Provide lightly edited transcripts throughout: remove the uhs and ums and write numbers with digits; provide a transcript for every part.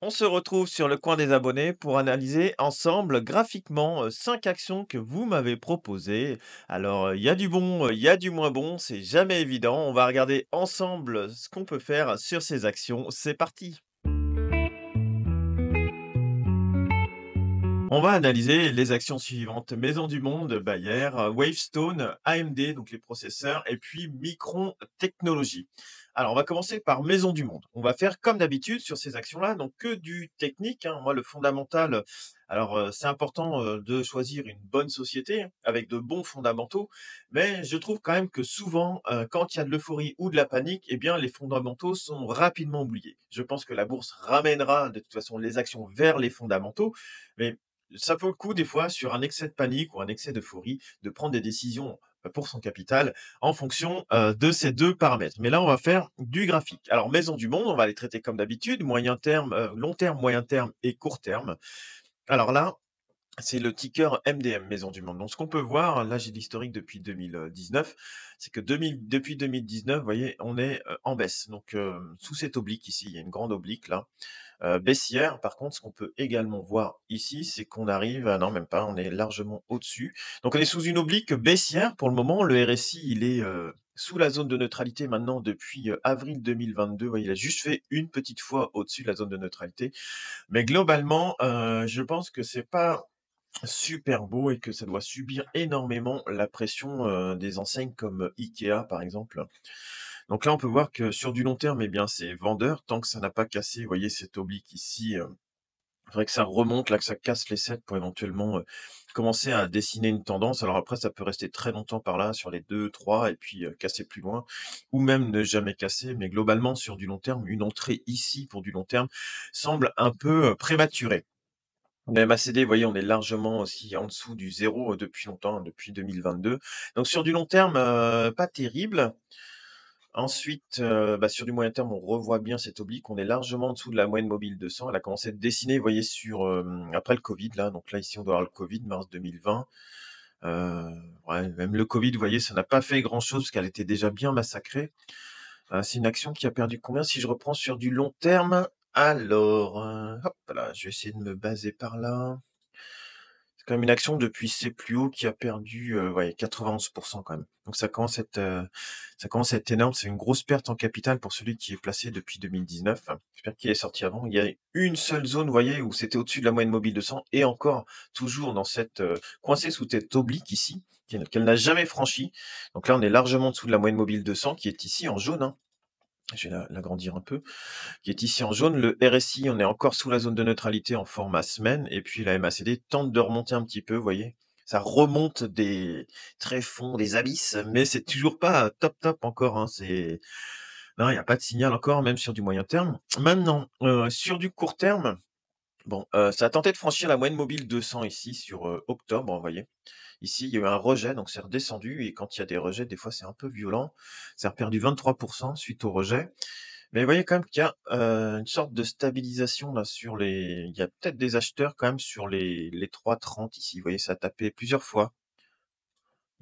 On se retrouve sur le coin des abonnés pour analyser ensemble graphiquement 5 actions que vous m'avez proposées. Alors, il y a du bon, il y a du moins bon, c'est jamais évident. On va regarder ensemble ce qu'on peut faire sur ces actions. C'est parti. On va analyser les actions suivantes. Maison du Monde, Bayer, Wavestone, AMD, donc les processeurs, et puis Micron Technologies. Alors, on va commencer par Maison du Monde. On va faire comme d'habitude sur ces actions-là, donc que du technique, hein. Moi, le fondamental, alors c'est important de choisir une bonne société hein, avec de bons fondamentaux, mais je trouve quand même que souvent, quand il y a de l'euphorie ou de la panique, eh bien, les fondamentaux sont rapidement oubliés. Je pense que la bourse ramènera de toute façon les actions vers les fondamentaux, mais ça vaut le coup des fois sur un excès de panique ou un excès d'euphorie de prendre des décisions, pour son capital en fonction, de ces 2 paramètres. Mais là, on va faire du graphique. Alors Maison du Monde, on va les traiter comme d'habitude, moyen terme, long terme, moyen terme et court terme. Alors là, c'est le ticker MDM, Maison du Monde. Donc ce qu'on peut voir, là j'ai l'historique depuis 2019, c'est que depuis 2019, vous voyez, on est, en baisse. Donc, sous cette oblique ici, il y a une grande oblique là. Baissière. Par contre, ce qu'on peut également voir ici, c'est qu'on arrive non même pas, on est largement au-dessus. Donc on est sous une oblique baissière pour le moment. Le RSI, il est, sous la zone de neutralité maintenant depuis, avril 2022. Vous voyez, il a juste fait une petite fois au-dessus de la zone de neutralité. Mais globalement, je pense que c'est pas super beau et que ça doit subir énormément la pression, des enseignes comme IKEA, par exemple. Donc là, on peut voir que sur du long terme, eh bien, c'est vendeur tant que ça n'a pas cassé, vous voyez, cette oblique ici, il faudrait que ça remonte là, que ça casse les 7 pour éventuellement, commencer à dessiner une tendance. Alors après, ça peut rester très longtemps par là, sur les 2, 3, et puis, casser plus loin ou même ne jamais casser. Mais globalement, sur du long terme, une entrée ici pour du long terme semble un peu, prématurée. Mais MACD, vous voyez, on est largement aussi en dessous du zéro depuis longtemps, hein, depuis 2022. Donc sur du long terme, pas terrible. Ensuite, sur du moyen terme, on revoit bien cette oblique. On est largement en dessous de la moyenne mobile 200. Elle a commencé à se dessiner, vous voyez, après le covid là. Donc là, ici, on doit avoir le covid, mars 2020. Heu, ouais, même le covid, vous voyez, ça n'a pas fait grand-chose parce qu'elle était déjà bien massacrée. C'est une action qui a perdu combien si je reprends sur du long terme? Alors, hop là, je vais essayer de me baser par là. C'est quand même une action depuis ses plus hauts qui a perdu, ouais, 91 quand même. Donc ça commence à être énorme. C'est une grosse perte en capital pour celui qui est placé depuis 2019. J'espère qu'il est sorti avant. Il y a une seule zone, vous voyez, où c'était au-dessus de la moyenne mobile 200 et encore toujours dans cette, coincée sous cette oblique ici, qu'elle n'a jamais franchie. Donc là, on est largement en dessous de la moyenne mobile 200 qui est ici en jaune, hein. Je vais l'agrandir un peu, qui est ici en jaune. Le RSI, on est encore sous la zone de neutralité en format semaine et puis la MACD tente de remonter un petit peu, vous voyez? Ça remonte des tréfonds, des abysses, mais c'est toujours pas top, top encore, hein. C'est non, il y a pas de signal encore, même sur du moyen terme. Maintenant, sur du court terme, bon, ça a tenté de franchir la moyenne mobile 200 ici sur, octobre, vous voyez? Ici, il y a eu un rejet, donc c'est redescendu et quand il y a des rejets, des fois, c'est un peu violent. Ça a perdu 23 suite au rejet. Mais vous voyez quand même qu'il y a, une sorte de stabilisation là sur les il y a peut-être des acheteurs quand même sur les 3,30 ici. Vous voyez, ça a tapé plusieurs fois.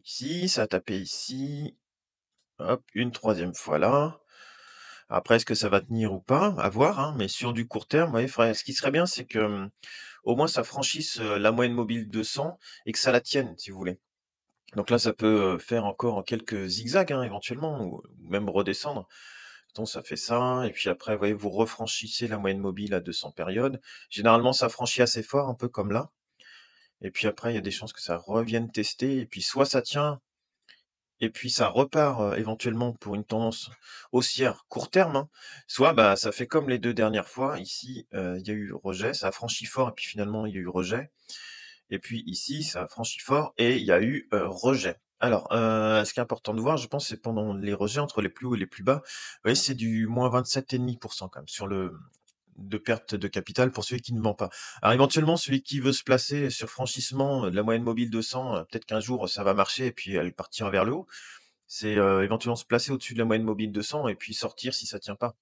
Ici, ça a tapé ici, hop, une troisième fois là. Après, est-ce que ça va tenir ou pas? À voir, hein, mais sur du court terme, vous voyez, faudrait ce qui serait bien, c'est que, au moins ça franchisse, la moyenne mobile 200 et que ça la tienne, si vous voulez. Donc là, ça peut, faire encore quelques zigzags, hein, éventuellement ou même redescendre. Mettons, ça fait ça et puis après, vous voyez, vous refranchissez la moyenne mobile à 200 périodes. Généralement, ça franchit assez fort, un peu comme là et puis après, il y a des chances que ça revienne tester et puis soit ça tient et puis ça repart, éventuellement pour une tendance haussière court terme, hein, soit, bah, ça fait comme les 2 dernières fois. Ici, il y a eu rejet, ça a franchi fort et puis finalement, il y a eu rejet. Et puis ici, ça a franchi fort et il y a eu, rejet. Alors, ce qui est important de voir, je pense, c'est pendant les rejets entre les plus hauts et les plus bas, vous voyez, c'est du moins 27,5 quand même sur le de perte de capital pour celui qui ne vend pas. Alors éventuellement, celui qui veut se placer sur franchissement, de la moyenne mobile 200, peut-être qu'un jour ça va marcher et puis elle partira vers le haut. C'est, éventuellement se placer au-dessus de la moyenne mobile 200 et puis sortir si ça tient pas.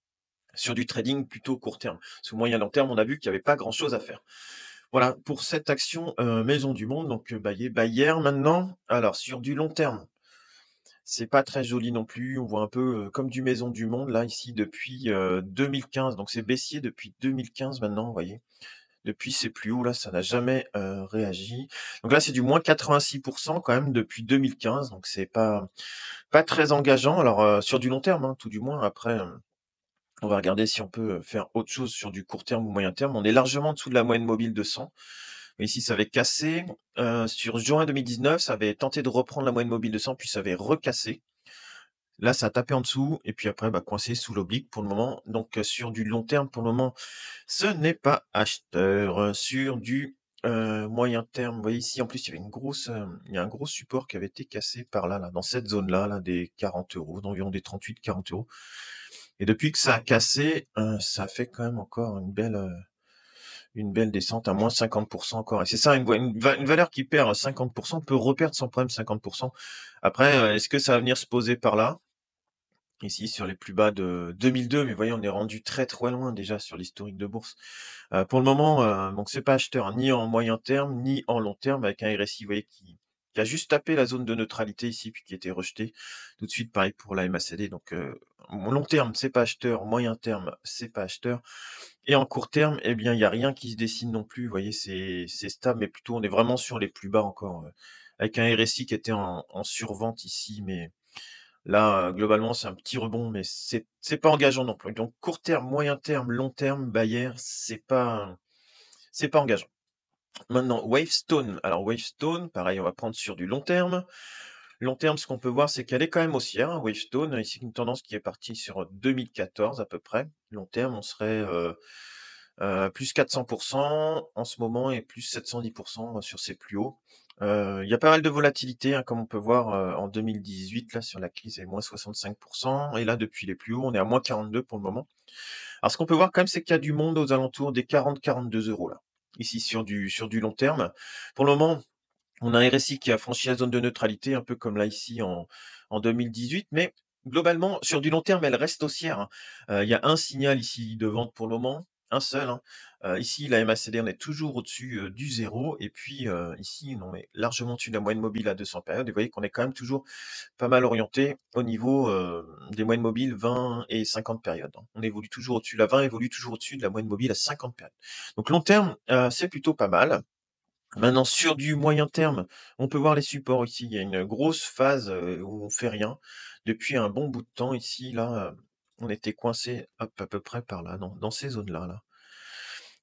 Sur du trading plutôt court terme. Sur moyen long terme, on a vu qu'il y avait pas grand chose à faire. Voilà pour cette action, Maison du Monde, donc Bayer maintenant. Alors sur du long terme, C'est pas très joli non plus. On voit un peu, comme du Maison du Monde là, ici depuis, 2015, donc c'est baissier depuis 2015 maintenant, vous voyez? Depuis c'est plus haut là, ça n'a jamais, réagi. Donc là, c'est du -86 quand même depuis 2015, donc c'est pas très engageant. Alors, sur du long terme, hein, tout du moins. Après, on va regarder si on peut, faire autre chose sur du court terme ou moyen terme. On est largement en dessous de la moyenne mobile 200. Ici, ça avait cassé, sur juin 2019, ça avait tenté de reprendre la moyenne mobile 200, puis ça avait recassé. Là, ça a tapé en dessous et puis après, bah, coincé sous l'oblique pour le moment. Donc, sur du long terme, pour le moment, ce n'est pas acheteur. Sur du, moyen terme, vous voyez ici, en plus, il y avait il y a un gros support qui avait été cassé par là, dans cette zone-là, là, des 40 €, d'environ des 38-40 € et depuis que ça a cassé, ça fait quand même encore une belle descente à -50 encore et c'est ça, une valeur qui perd 50 peut reperdre sans problème 50. Après, est-ce que ça va venir se poser par là? Ici, sur les plus bas de 2002, mais vous voyez, on est rendu très, très loin déjà sur l'historique de bourse. Pour le moment, donc c'est pas acheteur, hein, ni en moyen terme, ni en long terme avec un RSI, vous voyez, qui a juste tapé la zone de neutralité ici, puis qui a été rejeté. Tout de suite, pareil pour la MACD, donc long terme, c'est pas acheteur, moyen terme, c'est pas acheteur et en court terme, eh bien, il y a rien qui se dessine non plus. Vous voyez, c'est stable, mais plutôt on est vraiment sur les plus bas encore, avec un RSI qui était en survente ici, mais là, globalement, c'est un petit rebond, mais c'est pas engageant non plus. Donc court terme, moyen terme, long terme, Bayer, c'est pas engageant. Maintenant, Wavestone. Alors Wavestone, pareil, on va prendre sur du long terme. Long terme, ce qu'on peut voir, c'est qu'elle est quand même haussière, hein, Wavestone. Ici, une tendance qui est partie sur 2014 à peu près. Long terme, on serait plus 400% en ce moment et plus 710% sur ses plus hauts. Il y a pas mal de volatilité, hein, comme on peut voir en 2018, là, sur la crise, c'est -65%. Et là, depuis les plus hauts, on est à -42 pour le moment. Alors, ce qu'on peut voir quand même, c'est qu'il y a du monde aux alentours des 40-42 € là, ici sur du long terme. Pour le moment, on a un RSI qui a franchi la zone de neutralité, un peu comme là ici en 2018, mais globalement, sur du long terme, elle reste haussière, hein. Il y a un signal ici de vente pour le moment, un seul, hein. Ici, la MACD, on est toujours au-dessus, du zéro et puis, ici, on est largement au-dessus de la moyenne mobile à 200 périodes et vous voyez qu'on est quand même toujours pas mal orienté au niveau, des moyennes mobiles 20 et 50 périodes, hein. On évolue toujours au-dessus, la 20 évolue toujours au-dessus de la moyenne mobile à 50 périodes. Donc long terme, c'est plutôt pas mal. Maintenant sur du moyen terme, on peut voir les supports ici. Il y a une grosse phase, où on fait rien. Depuis un bon bout de temps ici, là, on était coincé, hop, à peu près par là, dans ces zones-là, là.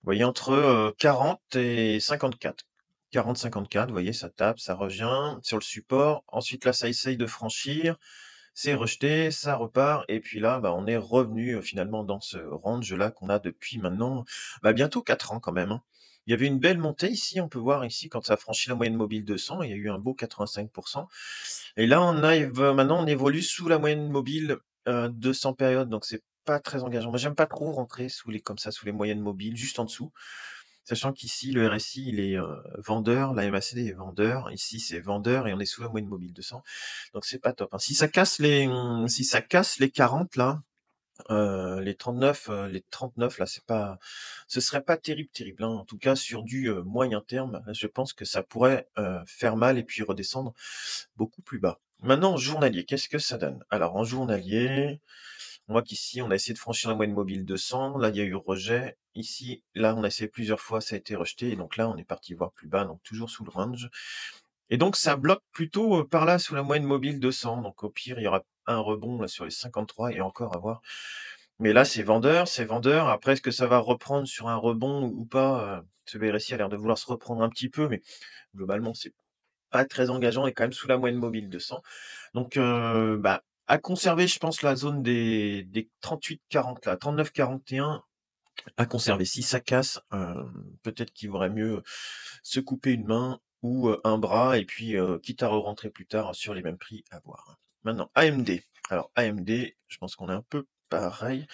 Vous voyez entre, 40 et 54. 40-54, vous voyez, ça tape, ça revient sur le support. Ensuite là, ça essaye de franchir, c'est rejeté, ça repart et puis là, bah, on est revenu, finalement dans ce range-là qu'on a depuis maintenant, bah, bientôt 4 ans quand même, hein. Il y avait une belle montée ici, on peut voir ici quand ça a franchi la moyenne mobile 200, il y a eu un beau 85 et là on arrive, maintenant on évolue sous la moyenne mobile, 200 périodes, donc c'est pas très engageant. Moi j'aime pas trop rentrer sous les comme ça, sous les moyennes mobiles, juste en dessous. Sachant qu'ici le RSI il est, vendeur, la MACD est vendeur, ici c'est vendeur et on est sous la moyenne mobile 200, donc c'est pas top, hein. Si ça casse les 40 là, les 39 là, ce serait pas terrible, terrible, hein. En tout cas sur du, moyen terme, je pense que ça pourrait, faire mal et puis redescendre beaucoup plus bas. Maintenant en journalier, qu'est-ce que ça donne? Alors en journalier, on voit qu'ici, on a essayé de franchir la moyenne mobile 200. Là, il y a eu rejet. Ici, là, on a essayé plusieurs fois, ça a été rejeté. Et donc là, on est parti voir plus bas, donc toujours sous le range. Et donc, ça bloque plutôt par là, sous la moyenne mobile 200. Donc, au pire, il y aura un rebond là, sur les 53 et encore à voir. Mais là, c'est vendeur, c'est vendeur. Après, est-ce que ça va reprendre sur un rebond ou pas Ce BRSI a l'air de vouloir se reprendre un petit peu, mais globalement, c'est pas très engageant et quand même sous la moyenne mobile 200. Donc, bah, à conserver, je pense, la zone des 38-40 là, 39-41 à conserver. Si ça casse, peut-être qu'il vaudrait mieux se couper une main ou, un bras et puis, quitte à re-rentrer plus tard sur les mêmes prix, à voir. Maintenant, AMD. Alors AMD, je pense qu'on est un peu pareil.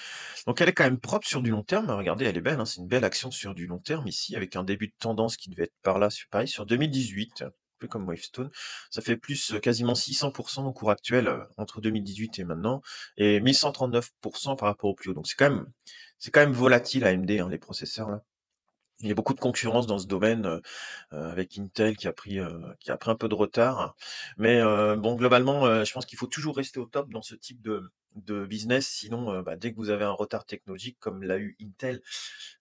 Donc elle est quand même propre sur du long terme. Regardez, elle est belle, hein, c'est une belle action sur du long terme ici, avec un début de tendance qui devait être par là, pareil, sur 2018, un peu comme Wavestone. Ça fait plus quasiment 600% au cours actuel entre 2018 et maintenant, et 1139% par rapport au plus haut. Donc c'est quand même volatile AMD, hein, les processeurs là. Il y a beaucoup de concurrence dans ce domaine, avec Intel qui a pris un peu de retard. Mais, bon globalement, je pense qu'il faut toujours rester au top dans ce type de business, sinon, bah, dès que vous avez un retard technologique comme l'a eu Intel,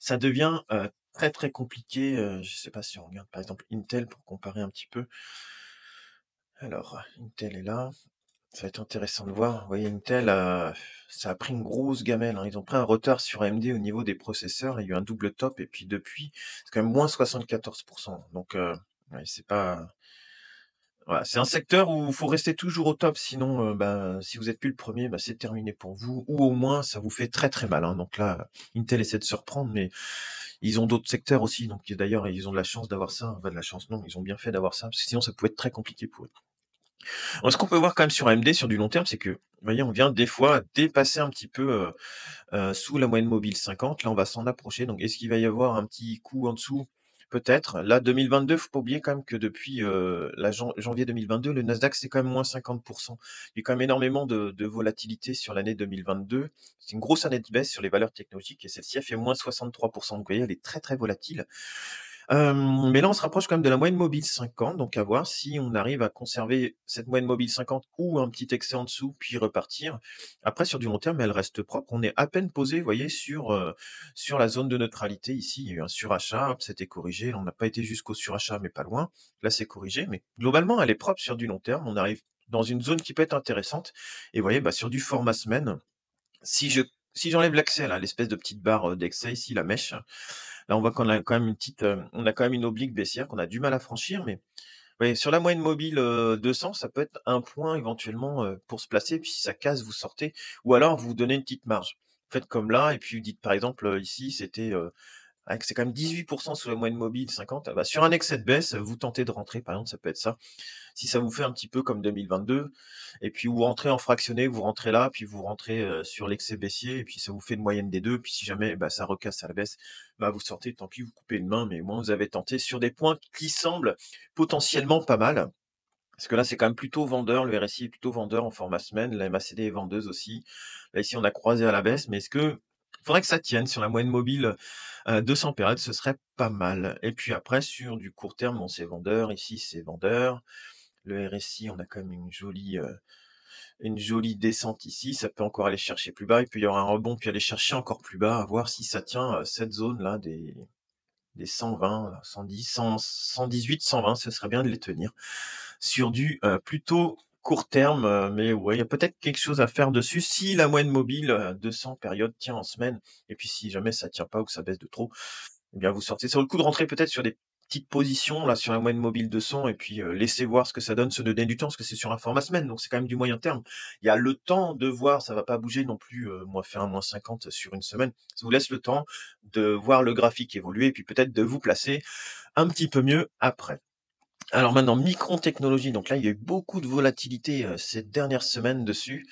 ça devient, très, très compliqué, je sais pas si on regarde par exemple Intel pour comparer un petit peu. Alors, Intel est là, ça va être intéressant de voir. Vous voyez Intel, ça a pris une grosse gamelle, hein. Ils ont pris un retard sur AMD au niveau des processeurs. Il y a eu un double top et puis depuis, c'est quand même moins 74. Donc, ouais, c'est pas voilà, c'est un secteur où il faut rester toujours au top, sinon, bah, si vous êtes plus le premier, bah, c'est terminé pour vous ou au moins ça vous fait très, très mal, hein. Donc là, Intel essaie de se reprendre, mais ils ont d'autres secteurs aussi, donc d'ailleurs, ils ont de la chance d'avoir ça. Enfin de la chance, non, ils ont bien fait d'avoir ça, parce que sinon ça pouvait être très compliqué pour eux. Alors ce qu'on peut voir quand même sur AMD sur du long terme, c'est que, vous voyez, on vient des fois dépasser un petit peu, sous la moyenne mobile 50. Là, on va s'en approcher. Donc, est-ce qu'il va y avoir un petit coup en dessous? Peut-être. Là, 2022, faut pas oublier quand même que depuis la janvier 2022, le Nasdaq, c'est quand même moins 50%. Il y a quand même énormément de volatilité sur l'année 2022. C'est une grosse année de baisse sur les valeurs technologiques et celle-ci a fait moins 63%. Donc, vous voyez, elle est très, très volatile. Mais là, on se rapproche quand même de la moyenne mobile 50, donc à voir si on arrive à conserver cette moyenne mobile 50 ou un petit excès en dessous, puis repartir. Après, sur du long terme, elle reste propre. On est à peine posé, vous voyez, sur la zone de neutralité. Ici, il y a eu un surachat, hop, c'était corrigé. Là, on n'a pas été jusqu'au surachat, mais pas loin. Là, c'est corrigé, mais globalement, elle est propre sur du long terme. On arrive dans une zone qui peut être intéressante. Et vous voyez, bah, sur du format semaine, si je si j'enlève l'accès là, l'espèce de petite barre, d'excès ici, la mèche, là, on voit qu'on a quand même une petite, on a quand même une oblique baissière qu'on a du mal à franchir, mais ouais, sur la moyenne mobile, 200, ça peut être un point éventuellement, pour se placer, puis si ça casse, vous sortez ou alors vous donnez une petite marge. Faites comme là et puis vous dites par exemple, ici c'était, ah que c'est quand même 18 sous la moyenne mobile 50, ah bah, sur un excès de baisse, vous tentez de rentrer par exemple, ça peut être ça. Si ça vous fait un petit peu comme 2022 et puis vous rentrez en fractionné, vous rentrez là, puis vous rentrez, sur l'excès baissier et puis ça vous fait une moyenne des 2. Puis si jamais, bah, ça recasse à la baisse, bah, vous sortez, tant pis, vous coupez une main, mais au moins vous avez tenté sur des points qui semblent potentiellement pas mal. Parce que là, c'est quand même plutôt vendeur, le RSI est plutôt vendeur en format semaine, la MACD est vendeuse aussi. Là, ici, on a croisé à la baisse, mais est-ce que faudrait que ça tienne sur la moyenne mobile, 200 périodes, ce serait pas mal. Et puis après, sur du court terme, bon, c'est vendeur, ici, c'est vendeur. Le RSI, on a quand même une jolie descente ici. Ça peut encore aller chercher plus bas. Il peut y avoir un rebond, puis aller chercher encore plus bas, à voir si ça tient cette zone-là des 120, 110, 100, 118, 120. Ce serait bien de les tenir sur du plutôt court terme. Mais ouais, il y a peut-être quelque chose à faire dessus si la moyenne mobile 200 périodes tient en semaine. Et puis si jamais ça tient pas ou que ça baisse de trop, eh bien, vous sortez. Ça vaut le coup de rentrer peut-être sur des petites positions, là, sur la moyenne mobile 200 et puis, laisser voir ce que ça donne, se donner du temps, parce que c'est sur un format semaine, donc c'est quand même du moyen terme. Il y a le temps de voir, ça va pas bouger non plus, moins faire un -50 sur une semaine. Ça vous laisse le temps de voir le graphique évoluer et puis peut-être de vous placer un petit peu mieux après. Alors maintenant, Micron Technology, donc là, il y a eu beaucoup de volatilité, ces dernières semaines dessus.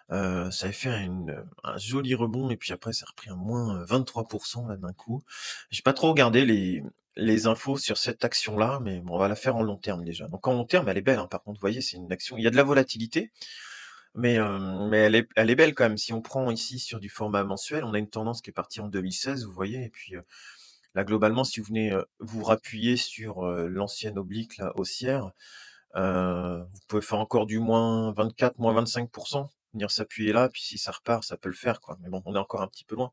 Ça avait fait un joli rebond et puis après ça a repris un moins, 23 là d'un coup. J'ai pas trop regardé les infos sur cette action-là, mais bon, on va la faire en long terme déjà. Donc en long terme, elle est belle, hein, par contre, vous voyez, c'est une action il y a de la volatilité, mais elle est belle quand même. Si on prend ici sur du format mensuel, on a une tendance qui est partie en 2016, vous voyez? Et puis, là globalement, si vous venez, vous rappuyer sur, l'ancienne oblique là, haussière, vous pouvez faire encore du -24, -25, venir s'appuyer là, puis si ça repart, ça peut le faire, quoi. Mais bon, on est encore un petit peu loin.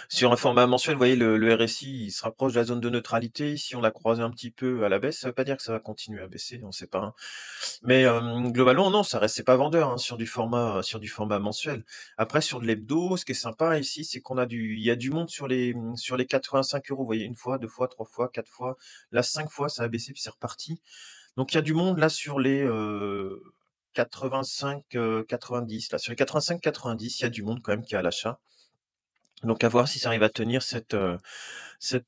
Sur un format mensuel, vous voyez, le RSI, il se rapproche de la zone de neutralité. Si on l'a croisé un petit peu à la baisse, ça veut pas dire que ça va continuer à baisser, on sait pas, hein. Mais, globalement, non, ça reste c'est pas vendeur, hein, sur du format mensuel. Après, sur de l'hebdo, ce qui est sympa ici, c'est qu'on a il y a du monde sur les 85 €. Vous voyez, une fois, 2 fois, 3 fois, 4 fois. Là, 5 fois, ça a baissé, puis c'est reparti. Donc il y a du monde là sur les, 85, 90 là. Sur les 85-90, il y a du monde quand même qui est à l'achat. Donc à voir si ça arrive à tenir cette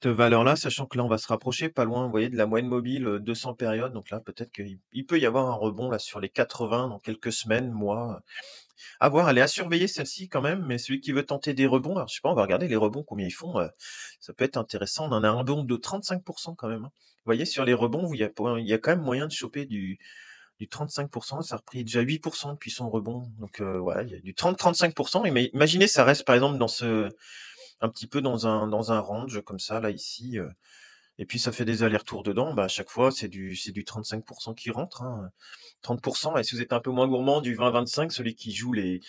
valeur-là, sachant que là, on va se rapprocher pas loin, vous voyez, de la moyenne mobile, 200 périodes. Donc là, peut-être qu'il peut y avoir un rebond là sur les 80 dans quelques semaines, mois. À voir, elle est à surveiller celle-ci quand même, mais celui qui veut tenter des rebonds, alors je sais pas, on va regarder les rebonds combien ils font, ça peut être intéressant. On en a un rebond de 35 quand même, hein. Vous voyez sur les rebonds où il y a quand même moyen de choper du 35, ça a repris déjà 8 depuis son rebond. Donc, voilà, il y a du 30-35. Mais imaginez ça reste par exemple dans ce un petit peu dans un range comme ça là ici, et puis ça fait des allers-retours dedans. Bah, à chaque fois c'est du 35 qui rentre, hein, 30. Et si vous êtes un peu moins gourmand, du 20-25, celui qui joue les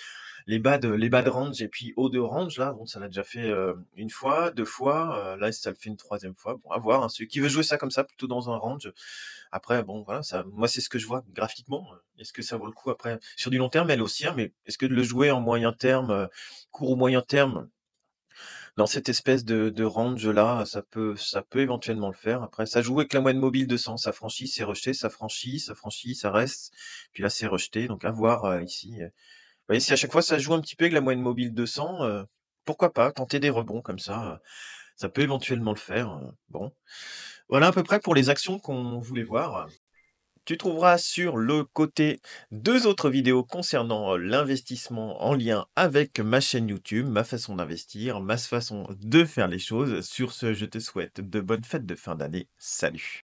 bas de range et puis haut de range là, bon ça l'a déjà fait, 1 fois, 2 fois, là ça le fait une troisième fois. Bon à voir, hein, celui qui veut jouer ça comme ça plutôt dans un range. Après bon voilà, ça moi c'est ce que je vois graphiquement, est-ce que ça vaut le coup après sur du long terme elle aussi, hein, mais est-ce que de le jouer en moyen terme, court ou moyen terme, dans cette espèce de range là, ça peut éventuellement le faire. Après ça joue avec la moyenne mobile 200, ça franchit, c'est rejeté, ça franchit, ça reste, puis là c'est rejeté, donc à voir, ici, voyez, si à chaque fois ça joue un petit peu avec la moyenne mobile 200, pourquoi pas tenter des rebonds comme ça peut éventuellement le faire, bon. Voilà à peu près pour les actions qu'on voulait voir. Tu trouveras sur le côté 2 autres vidéos concernant, l'investissement en lien avec ma chaîne YouTube, ma façon d'investir, ma façon de faire les choses. Sur ce, je te souhaite de bonnes fêtes de fin d'année. Salut.